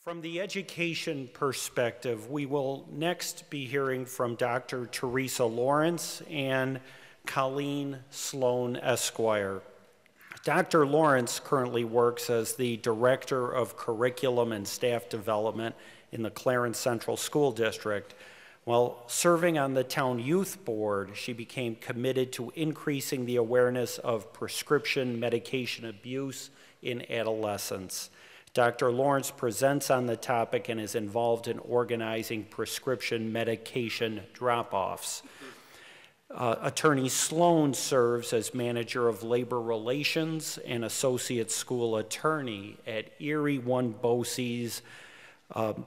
From the education perspective, we will next be hearing from Dr. Teresa Lawrence and Colleen Sloan Esquire. Dr. Lawrence currently works as the Director of Curriculum and Staff Development in the Clarence Central School District. While serving on the Town Youth Board, she became committed to increasing the awareness of prescription medication abuse in adolescents. Dr. Lawrence presents on the topic and is involved in organizing prescription medication drop-offs. Attorney Sloan serves as Manager of Labor Relations and Associate School Attorney at Erie One BOCES,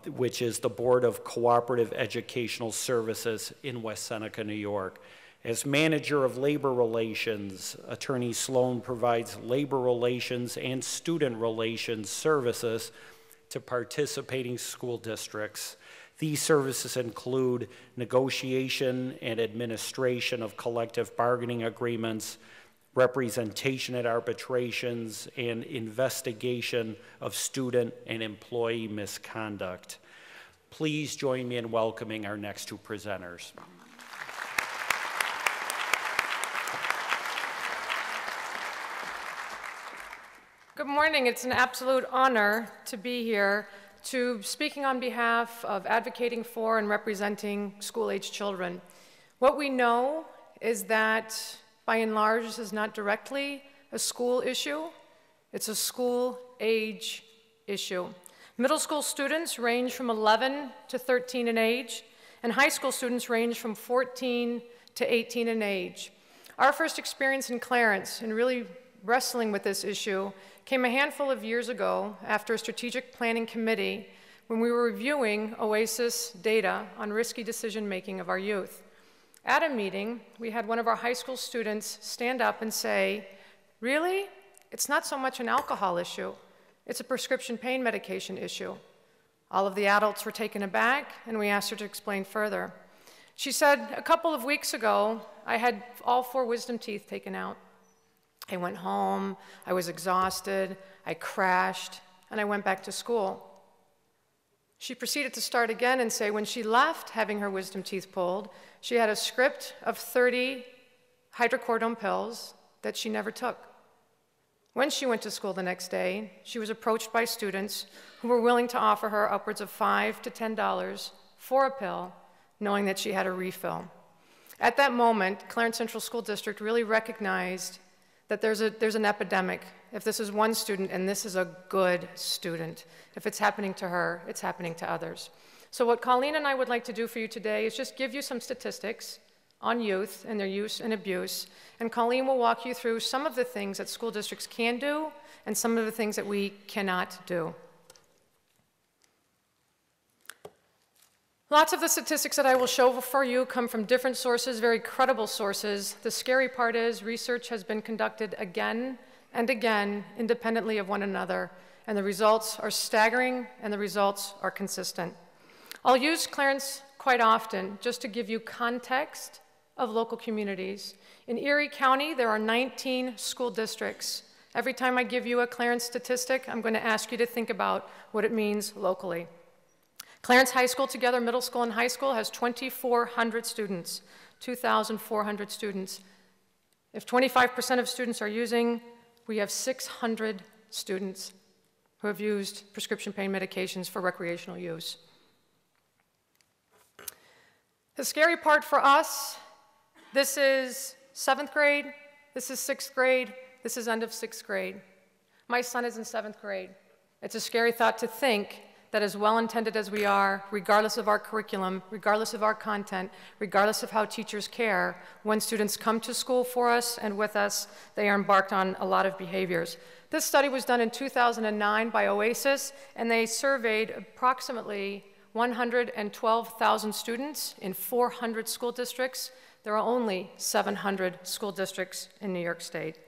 which is the Board of Cooperative Educational Services in West Seneca, New York. As Manager of Labor Relations, Attorney Sloan provides labor relations and student relations services to participating school districts. These services include negotiation and administration of collective bargaining agreements, representation at arbitrations, and investigation of student and employee misconduct. Please join me in welcoming our next two presenters. Good morning. It's an absolute honor to be here speaking on behalf of advocating for and representing school-age children. What we know is that, by and large, this is not directly a school issue. It's a school-age issue. Middle school students range from 11 to 13 in age, and high school students range from 14 to 18 in age. Our first experience in Clarence, and really wrestling with this issue, came a handful of years ago after a strategic planning committee when we were reviewing OASIS data on risky decision-making of our youth. At a meeting, we had one of our high school students stand up and say, "Really? It's not so much an alcohol issue. It's a prescription pain medication issue." All of the adults were taken aback, and we asked her to explain further. She said, "A couple of weeks ago, I had all 4 wisdom teeth taken out. I went home, I was exhausted, I crashed, and I went back to school." She proceeded to start again and say when she left having her wisdom teeth pulled, she had a script of 30 hydrocodone pills that she never took. When she went to school the next day, she was approached by students who were willing to offer her upwards of $5 to $10 for a pill, knowing that she had a refill. At that moment, Clarence Central School District really recognized that there's an epidemic. If this is one student, and this is a good student, if it's happening to her, it's happening to others. So what Colleen and I would like to do for you today is just give you some statistics on youth and their use and abuse, and Colleen will walk you through some of the things that school districts can do and some of the things that we cannot do. Lots of the statistics that I will show for you come from different sources, very credible sources. The scary part is research has been conducted again and again, independently of one another, and the results are staggering and the results are consistent. I'll use Clarence quite often just to give you context of local communities. In Erie County, there are 19 school districts. Every time I give you a Clarence statistic, I'm going to ask you to think about what it means locally. Clarence High School together, middle school and high school, has 2,400 students, 2,400 students. If 25% of students are using, we have 600 students who have used prescription pain medications for recreational use. The scary part for us, this is 7th grade, this is 6th grade, this is end of 6th grade. My son is in 7th grade. It's a scary thought to think that as well-intended as we are, regardless of our curriculum, regardless of our content, regardless of how teachers care, when students come to school for us and with us, they are embarked on a lot of behaviors. This study was done in 2009 by OASIS, and they surveyed approximately 112,000 students in 400 school districts. There are only 700 school districts in New York State.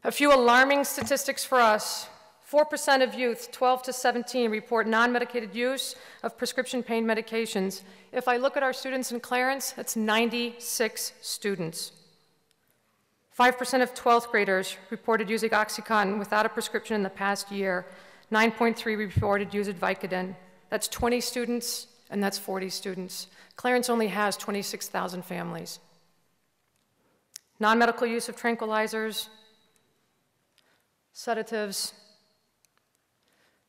A few alarming statistics for us. 4% of youth 12 to 17 report non-medicated use of prescription pain medications. If I look at our students in Clarence, that's 96 students. 5% of 12th graders reported using OxyContin without a prescription in the past year. 9.3 reported use of Vicodin. That's 20 students, and that's 40 students. Clarence only has 26,000 families. Non-medical use of tranquilizers, sedatives.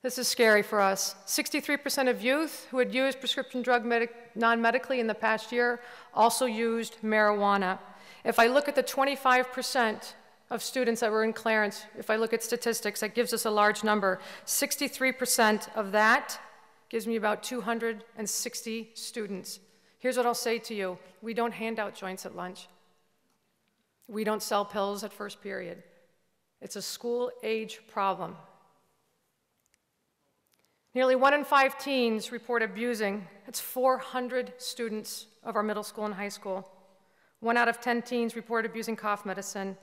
This is scary for us. 63% of youth who had used prescription drug non-medically in the past year also used marijuana. If I look at the 25% of students that were in Clarence, if I look at statistics, that gives us a large number. 63% of that gives me about 260 students. Here's what I'll say to you. We don't hand out joints at lunch. We don't sell pills at first period. It's a school-age problem. Nearly 1 in 5 teens report abusing. That's 400 students of our middle school and high school. 1 out of 10 teens report abusing cough medicine.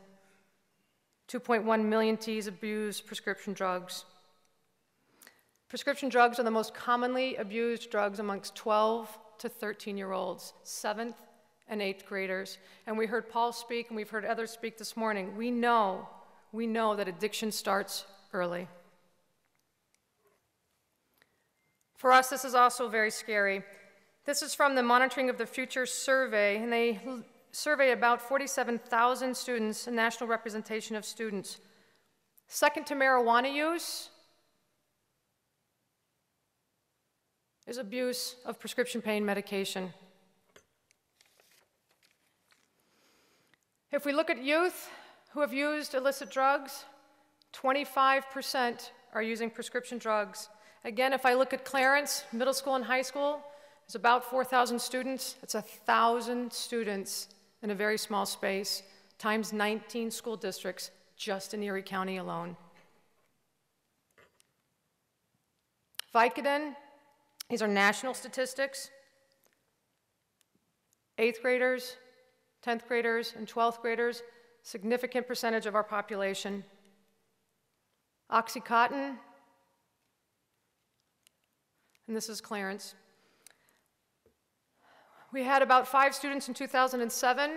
2.1 million teens abuse prescription drugs. Prescription drugs are the most commonly abused drugs amongst 12 to 13-year-olds, 7th and 8th graders. And we heard Paul speak, and we've heard others speak this morning. We know that addiction starts early. For us, this is also very scary. This is from the Monitoring of the Future survey, and they survey about 47,000 students, a national representation of students. Second to marijuana use is abuse of prescription pain medication. If we look at youth who have used illicit drugs, 25% are using prescription drugs. Again, if I look at Clarence, middle school and high school, there's about 4,000 students. It's 1,000 students in a very small space, times 19 school districts just in Erie County alone. Vicodin, these are national statistics. 8th graders, 10th graders, and 12th graders, significant percentage of our population. Oxycontin, and this is Clarence. We had about 5 students in 2007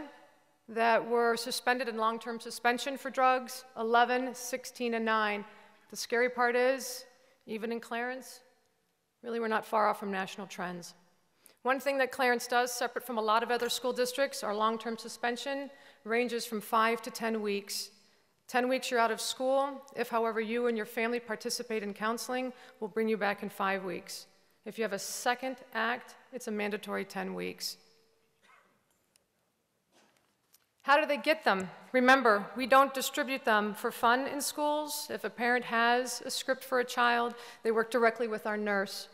that were suspended in long-term suspension for drugs, 11, 16, and 9. The scary part is, even in Clarence, really we're not far off from national trends. One thing that Clarence does, separate from a lot of other school districts, our long-term suspension ranges from 5 to 10 weeks. 10 weeks you're out of school. If, however, you and your family participate in counseling, we'll bring you back in 5 weeks. If you have a second act, it's a mandatory 10 weeks. How do they get them? Remember, we don't distribute them for fun in schools. If a parent has a script for a child, they work directly with our nurse.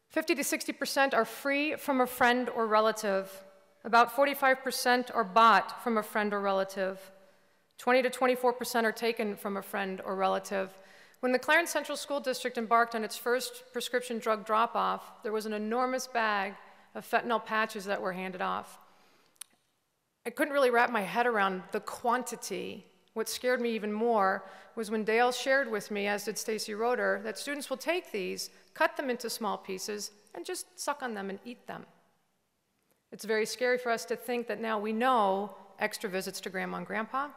50 to 60% are free from a friend or relative. About 45% are bought from a friend or relative. 20 to 24% are taken from a friend or relative. When the Clarence Central School District embarked on its first prescription drug drop-off, there was an enormous bag of fentanyl patches that were handed off. I couldn't really wrap my head around the quantity. What scared me even more was when Dale shared with me, as did Stacy Roeder, that students will take these, cut them into small pieces, and just suck on them and eat them. It's very scary for us to think that now we know extra visits to grandma and grandpa,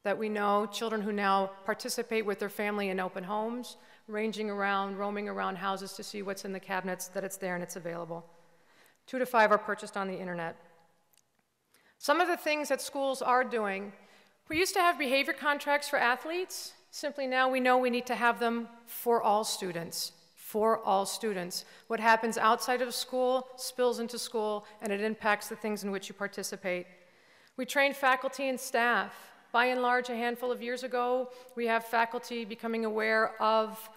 that we know children who now participate with their family in open homes, ranging around, roaming around houses to see what's in the cabinets, that it's there and it's available. 2 to 5 are purchased on the internet. Some of the things that schools are doing, we used to have behavior contracts for athletes. Simply now we know we need to have them for all students. For all students. What happens outside of school spills into school, and it impacts the things in which you participate. We train faculty and staff. By and large, a handful of years ago, we have faculty becoming aware of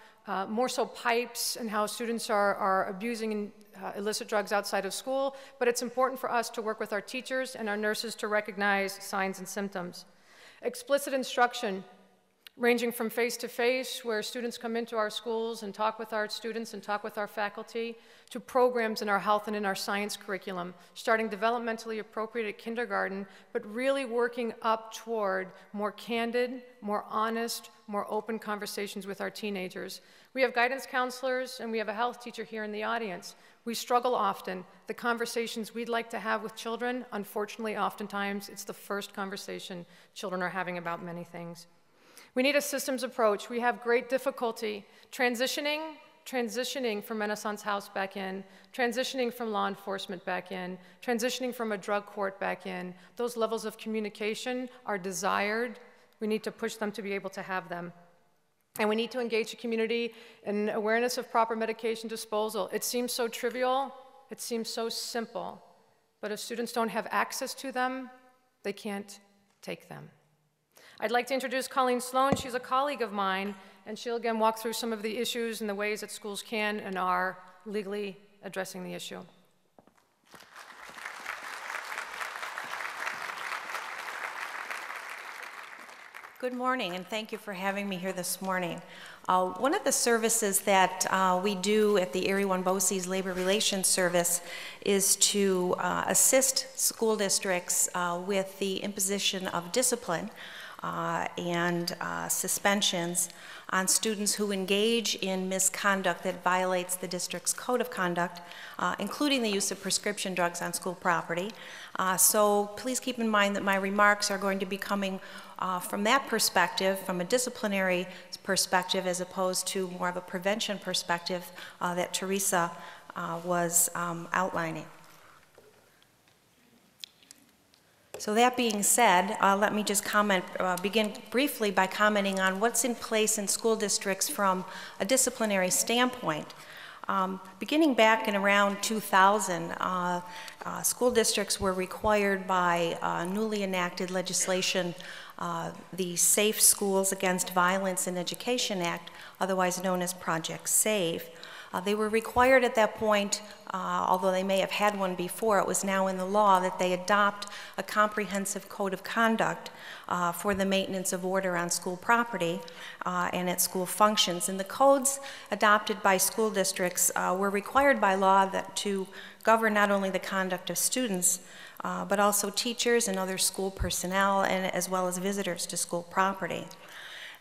more so pipes and how students are abusing illicit drugs outside of school, but it's important for us to work with our teachers and our nurses to recognize signs and symptoms. Explicit instruction, ranging from face-to-face, where students come into our schools and talk with our students and talk with our faculty, to programs in our health and in our science curriculum, starting developmentally appropriate at kindergarten, but really working up toward more candid, more honest, more open conversations with our teenagers. We have guidance counselors and we have a health teacher here in the audience. We struggle often. The conversations we'd like to have with children, unfortunately, oftentimes, it's the first conversation children are having about many things. We need a systems approach. We have great difficulty transitioning from Renaissance House back in, transitioning from law enforcement back in, transitioning from a drug court back in. Those levels of communication are desired. We need to push them to be able to have them. And we need to engage the community in awareness of proper medication disposal. It seems so trivial, it seems so simple, but if students don't have access to them, they can't take them. I'd like to introduce Colleen Sloan. She's a colleague of mine, and she'll again walk through some of the issues and the ways that schools can and are legally addressing the issue. Good morning, and thank you for having me here this morning. One of the services that we do at the Erie One BOCES Labor Relations Service is to assist school districts with the imposition of discipline and suspensions on students who engage in misconduct that violates the district's code of conduct, including the use of prescription drugs on school property. So please keep in mind that my remarks are going to be coming from that perspective, from a disciplinary perspective, as opposed to more of a prevention perspective that Teresa was outlining. So that being said, let me just begin briefly by commenting on what's in place in school districts from a disciplinary standpoint. Beginning back in around 2000, school districts were required by newly enacted legislation, the Safe Schools Against Violence in Education Act, otherwise known as Project SAVE. They were required at that point, although they may have had one before, it was now in the law that they adopt a comprehensive code of conduct for the maintenance of order on school property and at school functions. And the codes adopted by school districts were required by law to govern not only the conduct of students, but also teachers and other school personnel, and as well as visitors to school property.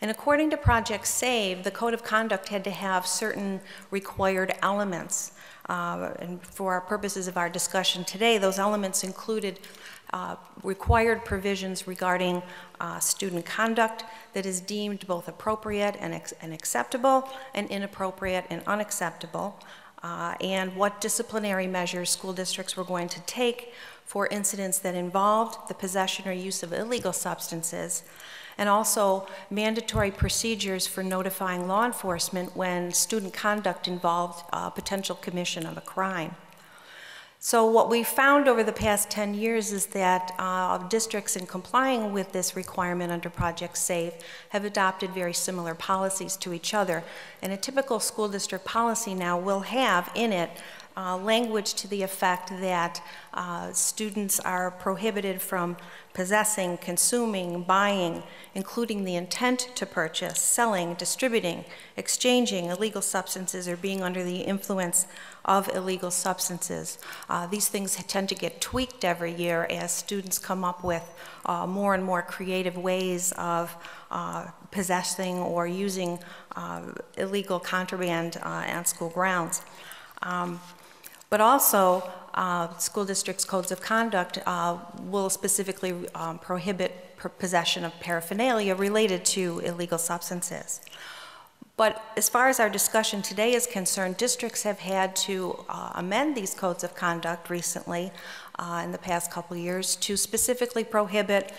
And according to Project SAVE, the code of conduct had to have certain required elements. And for our purposes of our discussion today, those elements included required provisions regarding student conduct that is deemed both appropriate and acceptable, and inappropriate and unacceptable, and what disciplinary measures school districts were going to take for incidents that involved the possession or use of illegal substances, and also mandatory procedures for notifying law enforcement when student conduct involved potential commission of a crime. So what we found over the past 10 years is that districts in complying with this requirement under Project SAVE have adopted very similar policies to each other. And a typical school district policy now will have in it language to the effect that students are prohibited from possessing, consuming, buying, including the intent to purchase, selling, distributing, exchanging illegal substances, or being under the influence of illegal substances. These things tend to get tweaked every year as students come up with more and more creative ways of possessing or using illegal contraband on school grounds. But also, school districts' codes of conduct will specifically prohibit possession of paraphernalia related to illegal substances. But as far as our discussion today is concerned, districts have had to amend these codes of conduct recently in the past couple of years to specifically prohibit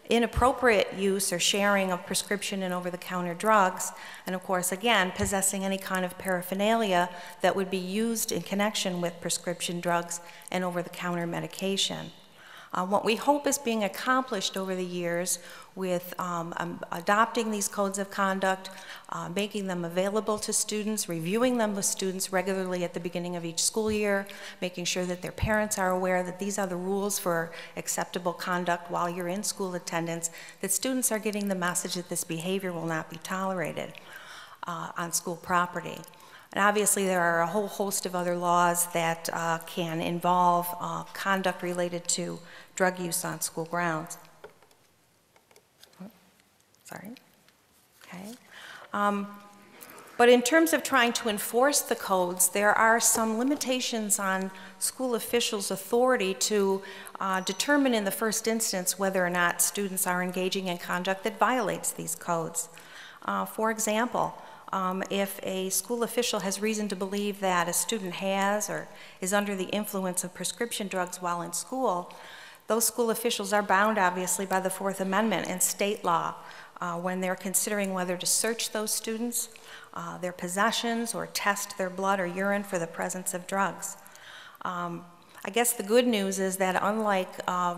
inappropriate use or sharing of prescription and over-the-counter drugs, and of course, again, possessing any kind of paraphernalia that would be used in connection with prescription drugs and over-the-counter medication. What we hope is being accomplished over the years with adopting these codes of conduct, making them available to students, reviewing them with students regularly at the beginning of each school year, making sure that their parents are aware that these are the rules for acceptable conduct while you're in school attendance, that students are getting the message that this behavior will not be tolerated on school property. And obviously there are a whole host of other laws that can involve conduct related to drug use on school grounds. Sorry. Okay. But in terms of trying to enforce the codes, there are some limitations on school officials' authority to determine in the first instance whether or not students are engaging in conduct that violates these codes. For example, if a school official has reason to believe that a student has or is under the influence of prescription drugs while in school, those school officials are bound, obviously, by the Fourth Amendment and state law when they're considering whether to search those students, their possessions, or test their blood or urine for the presence of drugs. I guess the good news is that unlike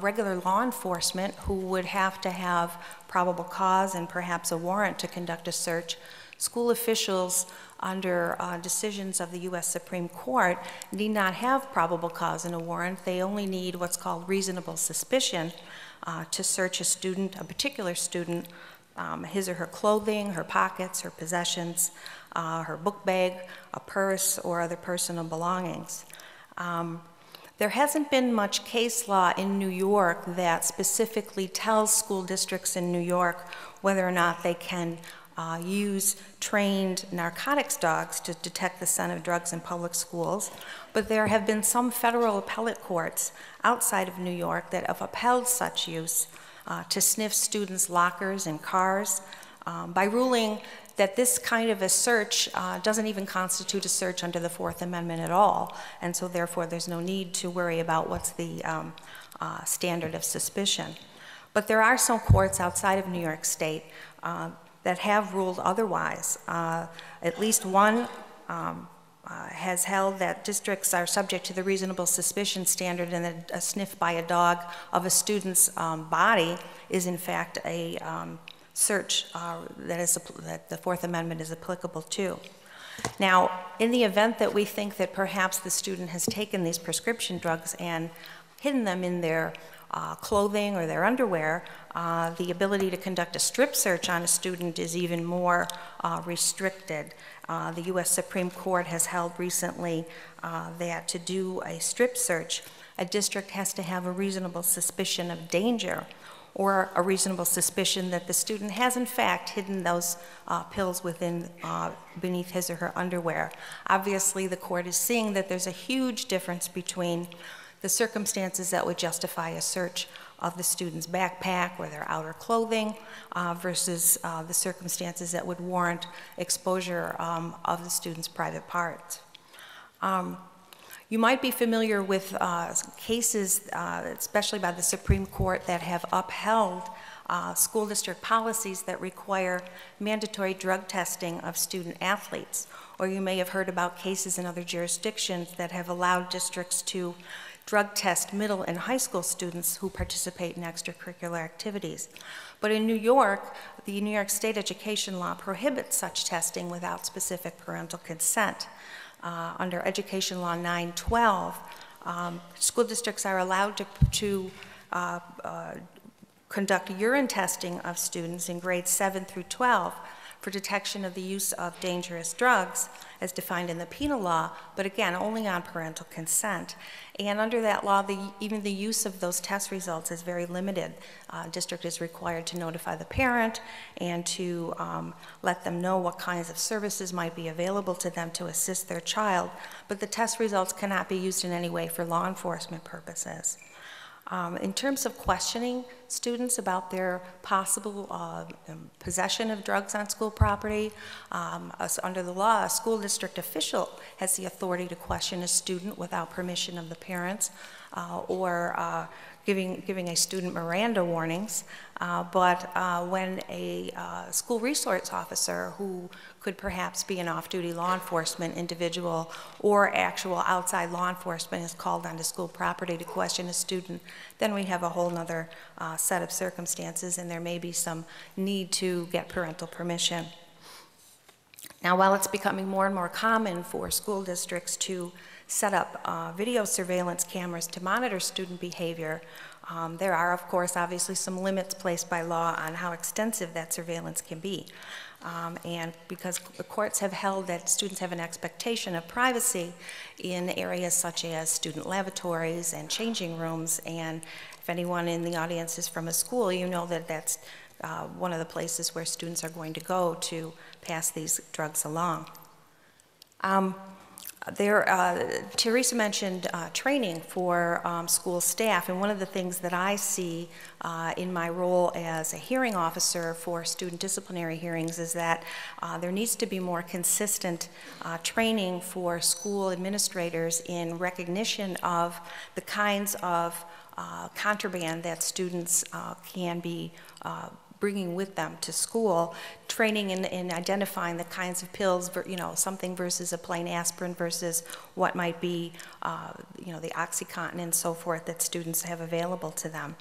regular law enforcement, who would have to have probable cause and perhaps a warrant to conduct a search, school officials under decisions of the U.S. Supreme Court need not have probable cause and a warrant. They only need what's called reasonable suspicion to search a student, a particular student, his or her clothing, her pockets, her possessions, her book bag, a purse, or other personal belongings. There hasn't been much case law in New York that specifically tells school districts in New York whether or not they can use trained narcotics dogs to detect the scent of drugs in public schools, but there have been some federal appellate courts outside of New York that have upheld such use to sniff students' lockers and cars by ruling that this kind of a search doesn't even constitute a search under the Fourth Amendment at all, and so therefore there's no need to worry about what's the standard of suspicion. But there are some courts outside of New York State that have ruled otherwise. At least one has held that districts are subject to the reasonable suspicion standard, and that a sniff by a dog of a student's body is in fact a search that the Fourth Amendment is applicable to. Now, in the event that we think that perhaps the student has taken these prescription drugs and hidden them in their clothing or their underwear, the ability to conduct a strip search on a student is even more restricted. The U.S. Supreme Court has held recently that to do a strip search, a district has to have a reasonable suspicion of danger or a reasonable suspicion that the student has in fact hidden those pills beneath his or her underwear. Obviously, the court is seeing that there's a huge difference between the circumstances that would justify a search of the student's backpack or their outer clothing versus the circumstances that would warrant exposure of the student's private parts. You might be familiar with cases, especially by the Supreme Court, that have upheld school district policies that require mandatory drug testing of student athletes. Or you may have heard about cases in other jurisdictions that have allowed districts to drug test middle and high school students who participate in extracurricular activities. But in New York, the New York State education law prohibits such testing without specific parental consent. Under Education Law 912, school districts are allowed to conduct urine testing of students in grades 7 through 12 for detection of the use of dangerous drugs as defined in the penal law, but again, only on parental consent. And under that law, even the use of those test results is very limited. District is required to notify the parent and to let them know what kinds of services might be available to them to assist their child, but the test results cannot be used in any way for law enforcement purposes. In terms of questioning students about their possible possession of drugs on school property, under the law, a school district official has the authority to question a student without permission of the parents or giving a student Miranda warnings. But when a school resource officer who could perhaps be an off-duty law enforcement individual or actual outside law enforcement is called onto school property to question a student, then we have a whole other set of circumstances, and there may be some need to get parental permission. Now, while it's becoming more and more common for school districts to set up video surveillance cameras to monitor student behavior, there are, of course, obviously some limits placed by law on how extensive that surveillance can be. And because the courts have held that students have an expectation of privacy in areas such as student lavatories and changing rooms, and if anyone in the audience is from a school, you know that that's one of the places where students are going to go to pass these drugs along. Teresa mentioned training for school staff, and one of the things that I see in my role as a hearing officer for student disciplinary hearings is that there needs to be more consistent training for school administrators in recognition of the kinds of contraband that students can be bringing with them to school, training in identifying the kinds of pills, something versus a plain aspirin versus what might be, the OxyContin and so forth that students have available to them.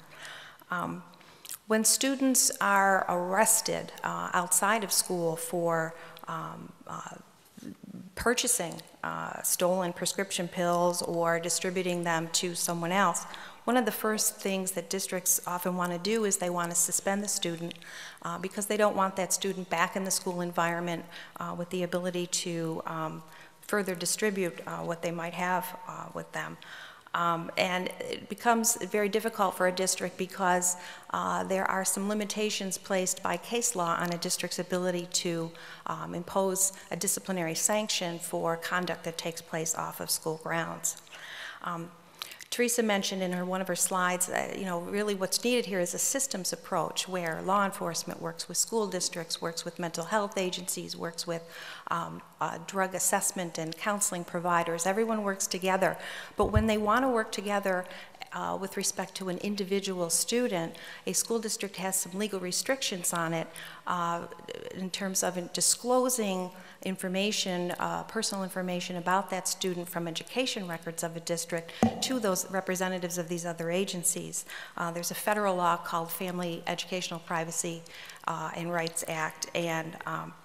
When students are arrested outside of school for purchasing stolen prescription pills or distributing them to someone else, one of the first things that districts often want to do is they want to suspend the student because they don't want that student back in the school environment with the ability to further distribute what they might have with them. And it becomes very difficult for a district because there are some limitations placed by case law on a district's ability to impose a disciplinary sanction for conduct that takes place off of school grounds. Teresa mentioned in one of her slides that, really what's needed here is a systems approach where law enforcement works with school districts, works with mental health agencies, works with drug assessment and counseling providers. Everyone works together. But when they want to work together with respect to an individual student, a school district has some legal restrictions on it in terms of disclosing information, personal information about that student from education records of a district to those representatives of these other agencies. There's a federal law called Family Educational Privacy and Rights Act, and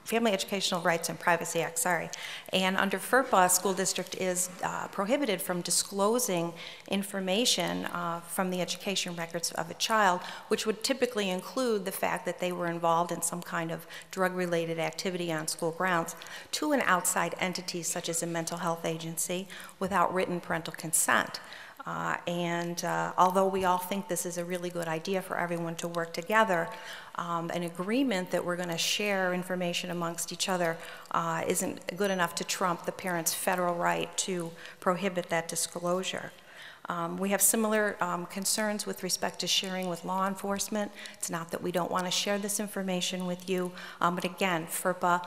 Family Educational Rights and Privacy Act, sorry. And under FERPA, a school district is prohibited from disclosing information from the education records of a child, which would typically include the fact that they were involved in some kind of drug-related activity on school grounds, to an outside entity such as a mental health agency without written parental consent. Although we all think this is a really good idea for everyone to work together, an agreement that we're going to share information amongst each other isn't good enough to trump the parent's federal right to prohibit that disclosure. We have similar concerns with respect to sharing with law enforcement. It's not that we don't want to share this information with you, but again, FERPA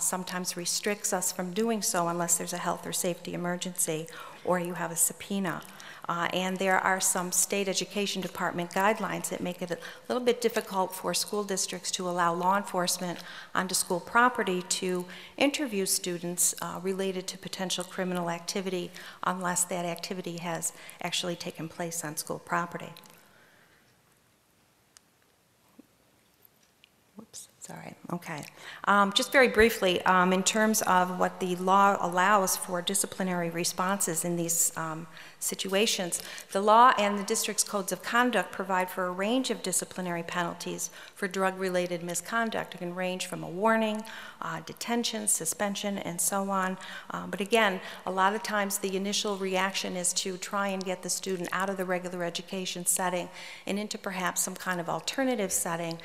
sometimes restricts us from doing so unless there's a health or safety emergency or you have a subpoena. And there are some state education department guidelines that make it a little bit difficult for school districts to allow law enforcement onto school property to interview students related to potential criminal activity unless that activity has actually taken place on school property. Whoops, sorry, okay. Just very briefly, in terms of what the law allows for disciplinary responses in these situations, the law and the district's codes of conduct provide for a range of disciplinary penalties for drug-related misconduct. It can range from a warning, detention, suspension, and so on. But again, a lot of times the initial reaction is to try and get the student out of the regular education setting and into perhaps some kind of alternative setting.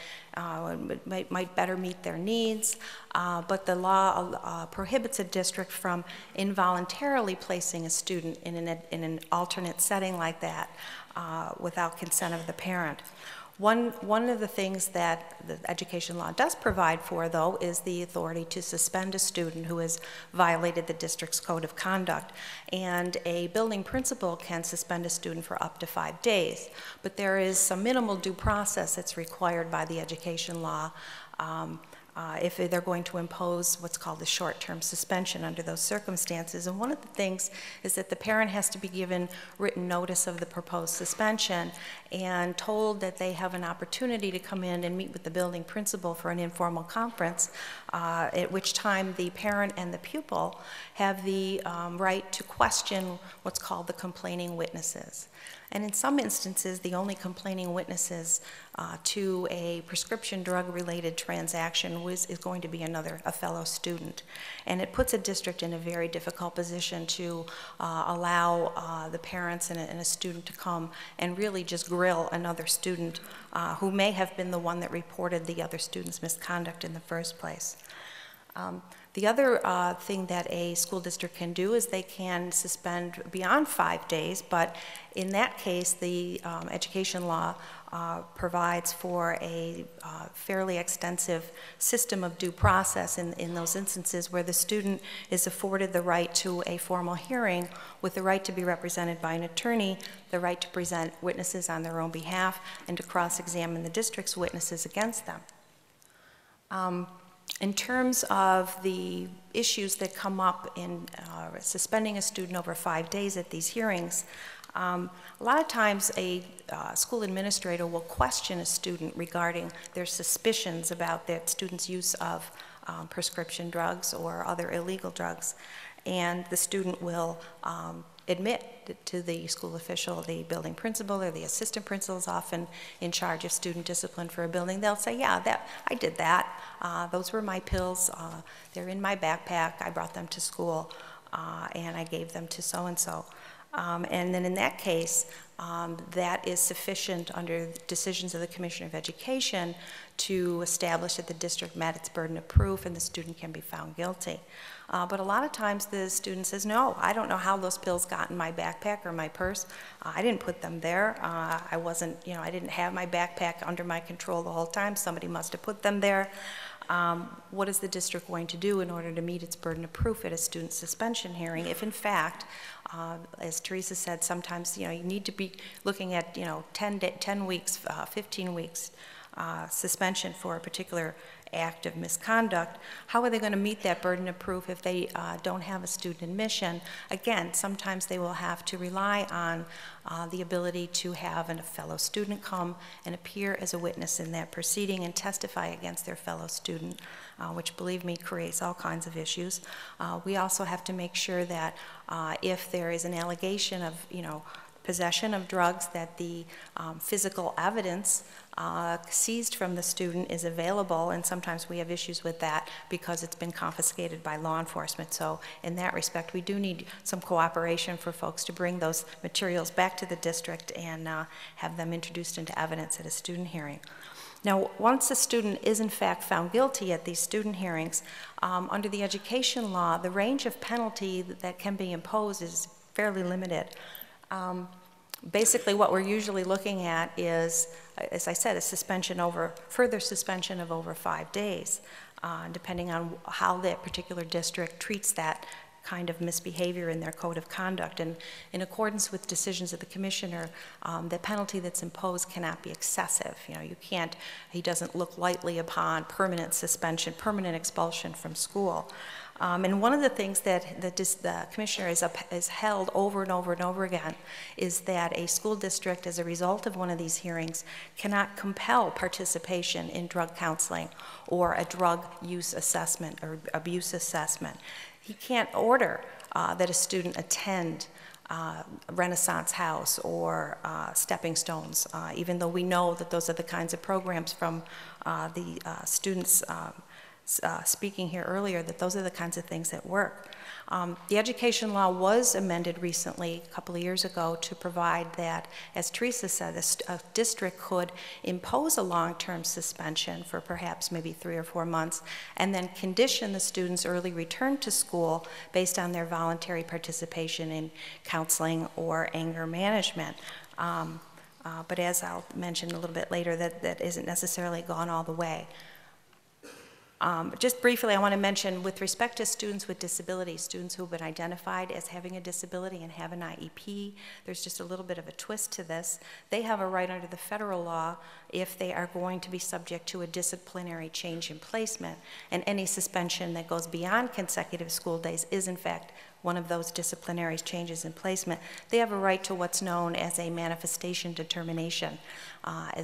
Might better meet their needs, but the law prohibits a district from involuntarily placing a student in an alternate setting like that without consent of the parent. One of the things that the education law does provide for, though, is the authority to suspend a student who has violated the district's code of conduct. And a building principal can suspend a student for up to 5 days. But there is some minimal due process that's required by the education law if they're going to impose what's called a short-term suspension under those circumstances. And one of the things is that the parent has to be given written notice of the proposed suspension and told that they have an opportunity to come in and meet with the building principal for an informal conference, at which time the parent and the pupil have the right to question what's called the complaining witnesses. And in some instances, the only complaining witnesses to a prescription drug-related transaction is going to be a fellow student. And it puts a district in a very difficult position to allow the parents and a student to come and really just grill another student who may have been the one that reported the other student's misconduct in the first place. The other thing that a school district can do is they can suspend beyond 5 days, but in that case, the education law provides for a fairly extensive system of due process in those instances where the student is afforded the right to a formal hearing with the right to be represented by an attorney, the right to present witnesses on their own behalf, and to cross-examine the district's witnesses against them. In terms of the issues that come up in suspending a student over 5 days at these hearings, a lot of times a school administrator will question a student regarding their suspicions about that student's use of prescription drugs or other illegal drugs. And the student will admit to the school official, the building principal or the assistant principal is often in charge of student discipline for a building. They'll say, yeah, I did that. Those were my pills. They're in my backpack. I brought them to school and I gave them to so-and-so. And then in that case, that is sufficient under decisions of the Commissioner of Education to establish that the district met its burden of proof and the student can be found guilty. But a lot of times the student says, no, I don't know how those pills got in my backpack or my purse. I didn't put them there. I wasn't, I didn't have my backpack under my control the whole time. Somebody must have put them there. What is the district going to do in order to meet its burden of proof at a student suspension hearing if, in fact, as Teresa said, sometimes, you need to be looking at, 10 weeks, 15 weeks suspension for a particular act of misconduct. How are they going to meet that burden of proof if they don't have a student admission? Again, sometimes they will have to rely on the ability to have a fellow student come and appear as a witness in that proceeding and testify against their fellow student, which, believe me, creates all kinds of issues. We also have to make sure that if there is an allegation of, possession of drugs, that the physical evidence seized from the student is available, and sometimes we have issues with that because it's been confiscated by law enforcement. So in that respect, we do need some cooperation for folks to bring those materials back to the district and have them introduced into evidence at a student hearing. Now, once a student is in fact found guilty at these student hearings, under the education law, the range of penalty that can be imposed is fairly limited. Basically, what we're usually looking at is, as I said, a further suspension of over 5 days, depending on how that particular district treats that kind of misbehavior in their code of conduct. And in accordance with decisions of the commissioner, the penalty that's imposed cannot be excessive. He doesn't look lightly upon permanent suspension, permanent expulsion from school. And one of the things that the commissioner has held over and over and over again is that a school district, as a result of one of these hearings, cannot compel participation in drug counseling or a drug use assessment or abuse assessment. He can't order that a student attend Renaissance House or Stepping Stones, even though we know that those are the kinds of programs from the students speaking here earlier, that those are the kinds of things that work. The education law was amended recently, a couple of years ago, to provide that, as Teresa said, a district could impose a long-term suspension for perhaps maybe 3 or 4 months and then condition the student's early return to school based on their voluntary participation in counseling or anger management. But as I'll mention a little bit later, that isn't necessarily gone all the way. Just briefly, I want to mention, with respect to students with disabilities, students who have been identified as having a disability and have an IEP, there's just a little bit of a twist to this. They have a right under the federal law if they are going to be subject to a disciplinary change in placement, and any suspension that goes beyond consecutive school days is, in fact, one of those disciplinary changes in placement. They have a right to what's known as a manifestation determination,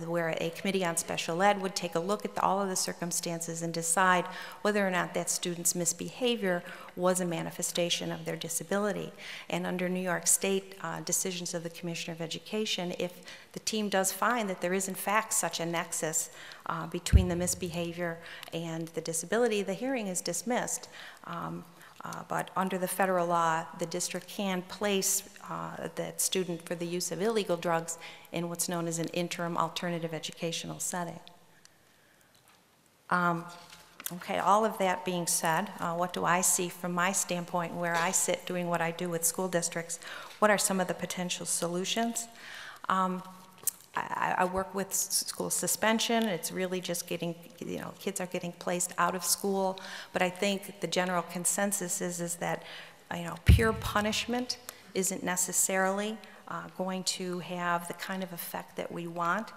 where a committee on special ed would take a look at all of the circumstances and decide whether or not that student's misbehavior was a manifestation of their disability. And under New York State decisions of the Commissioner of Education, if the team does find that there is in fact such a nexus between the misbehavior and the disability, the hearing is dismissed. But under the federal law, the district can place that student for the use of illegal drugs in what's known as an interim alternative educational setting. Okay, all of that being said, what do I see from my standpoint where I sit doing what I do with school districts? What are some of the potential solutions? I work with school suspension. It's really just getting, kids are getting placed out of school. But I think the general consensus is that, pure punishment isn't necessarily going to have the kind of effect that we want.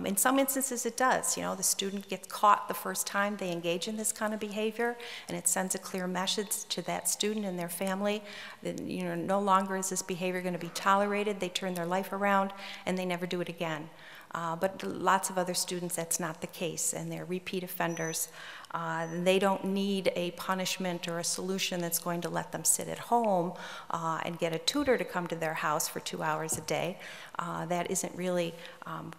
In some instances it does. The student gets caught the first time they engage in this kind of behavior, and it sends a clear message to that student and their family that no longer is this behavior going to be tolerated. They turn their life around and they never do it again. But lots of other students, that's not the case, and they're repeat offenders. They don't need a punishment or a solution that's going to let them sit at home and get a tutor to come to their house for 2 hours a day. That isn't really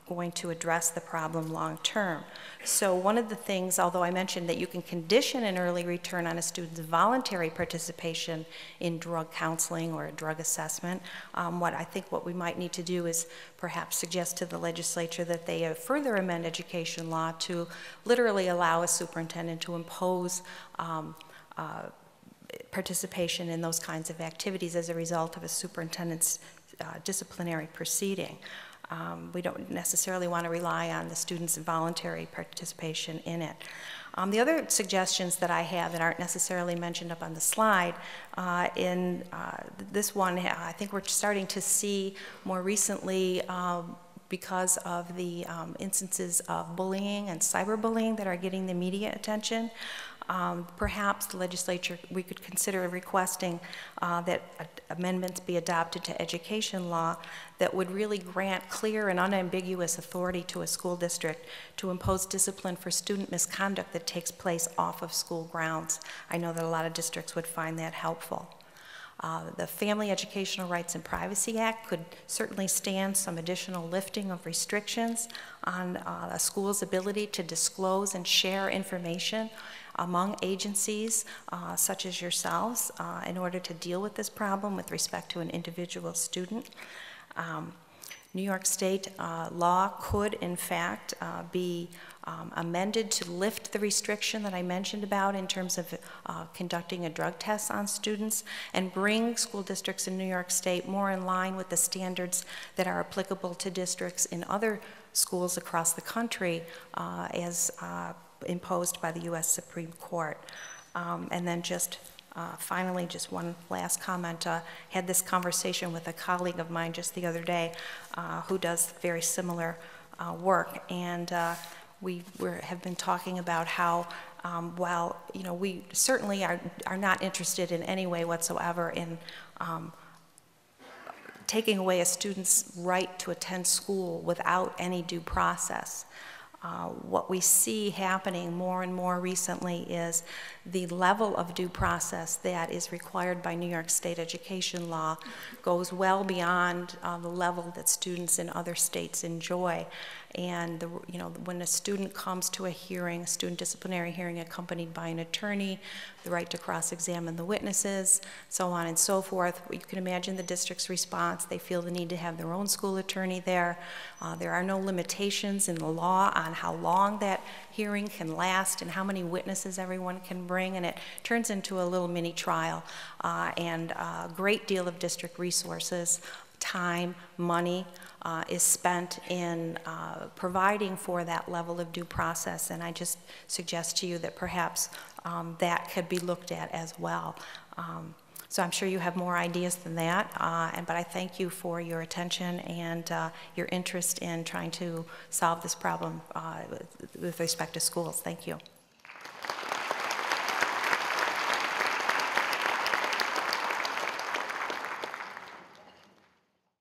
going to address the problem long term. So one of the things, although I mentioned that you can condition an early return on a student's voluntary participation in drug counseling or a drug assessment, what we might need to do is perhaps suggest to the legislature that they further amend education law to literally allow a superintendent to impose participation in those kinds of activities as a result of a superintendent's disciplinary proceeding. We don't necessarily want to rely on the student's voluntary participation in it. The other suggestions that I have that aren't necessarily mentioned up on the slide, this one, I think we're starting to see more recently because of the instances of bullying and cyberbullying that are getting the media attention. Perhaps the legislature, we could consider requesting that amendments be adopted to education law that would really grant clear and unambiguous authority to a school district to impose discipline for student misconduct that takes place off of school grounds. I know that a lot of districts would find that helpful. The Family Educational Rights and Privacy Act could certainly stand some additional lifting of restrictions on a school's ability to disclose and share information among agencies such as yourselves in order to deal with this problem with respect to an individual student. New York State law could, in fact, be amended to lift the restriction that I mentioned about in terms of conducting a drug test on students and bring school districts in New York State more in line with the standards that are applicable to districts in other schools across the country as imposed by the U.S. Supreme Court. And then finally, just one last comment. Had this conversation with a colleague of mine just the other day who does very similar work, and we have been talking about how while we certainly are not interested in any way whatsoever in taking away a student's right to attend school without any due process. What we see happening more and more recently is the level of due process that is required by New York State education law goes well beyond the level that students in other states enjoy. And when a student comes to a hearing, a student disciplinary hearing accompanied by an attorney, the right to cross-examine the witnesses, so on and so forth, you can imagine the district's response. They feel the need to have their own school attorney there. There are no limitations in the law on how long that hearing can last and how many witnesses everyone can bring, and it turns into a little mini trial and a great deal of district resources, time, money is spent in providing for that level of due process, and I just suggest to you that perhaps that could be looked at as well. So I'm sure you have more ideas than that, but I thank you for your attention and your interest in trying to solve this problem with respect to schools. Thank you.